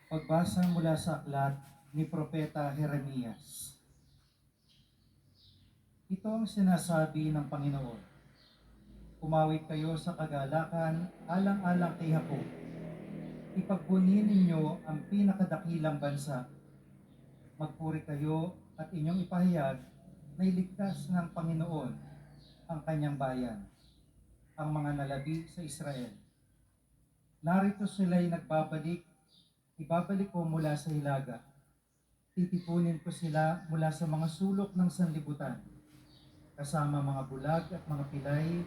Pagbasa mula sa aklat ni Propeta Jeremias. Ito ang sinasabi ng Panginoon. Umawit kayo sa kagalakan, alang-alang kay Jacob. Ipagpuni ninyo ang pinakadakilang bansa. Magpuri kayo at inyong ipahayag na iligtas ng Panginoon ang kanyang bayan, ang mga nalabi sa Israel. Narito sila'y nagbabalik, ibabalik ko mula sa hilaga. Titipunin ko sila mula sa mga sulok ng sanlibutan, kasama mga bulag at mga pilay,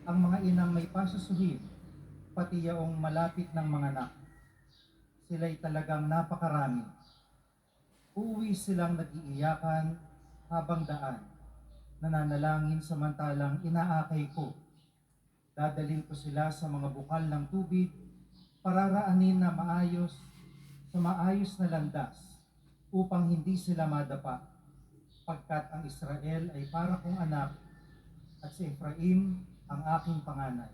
ang mga inang may pasusuhin, pati yaong malapit ng mga anak. Sila'y talagang napakarami. Uuwi silang nag-iiyakan habang daan, nananalangin samantalang inaakay ko. Dadalhin ko sila sa mga bukal ng tubig, pararaanin na sa maayos na landas, upang hindi sila madapa, pagkat ang Israel ay para kong anak at si Ephraim ang aking panganay.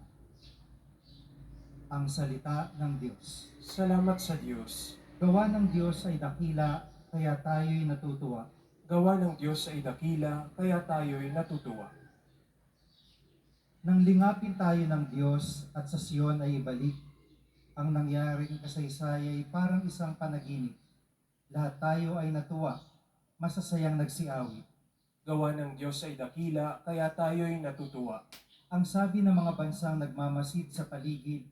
Ang salita ng Diyos. Salamat sa Diyos. Gawa ng Diyos ay dakila, kaya tayo'y natutuwa. Gawa ng Diyos ay dakila, kaya tayo'y natutuwa. Nang lingapin tayo ng Diyos at sa Sion ay ibalik, ang nangyaring kasaysay ay parang isang panaginip. Lahat tayo ay natuwa, masasayang nagsiawit. Gawa ng Diyos ay dakila, kaya tayo'y natutuwa. Ang sabi ng mga bansang nagmamasid sa paligid,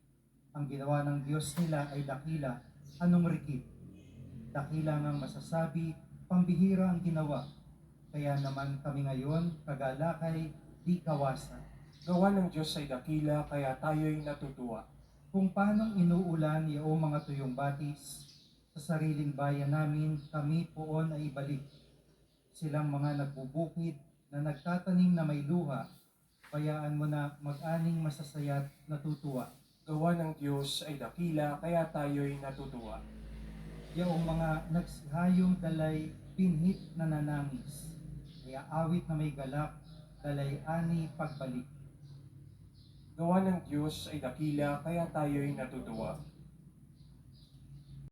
ang ginawa ng Diyos nila ay dakila, anong rikip? Dakila ngang masasabi, pambihira ang ginawa. Kaya naman kami ngayon, kagalakay, di kawasan. Gawa ng Diyos ay dakila, kaya tayo'y natutuwa. Kung paanong inuulan iyong mga tuyong batis, sa sariling bayan namin, kami poon ay ibalik. Silang mga nagbubukid na nagtatanim na may luha, bayaan mo na mag-aning masasaya't natutuwa. Gawa ng Diyos ay dakila, kaya tayo'y natutuwa. Iyong mga nagsihayong dalay pinhit na nanangis, kaya awit na may galak, dalay ani pagbalik. Gawa ng Diyos ay dakila, kaya tayo'y natutuwa.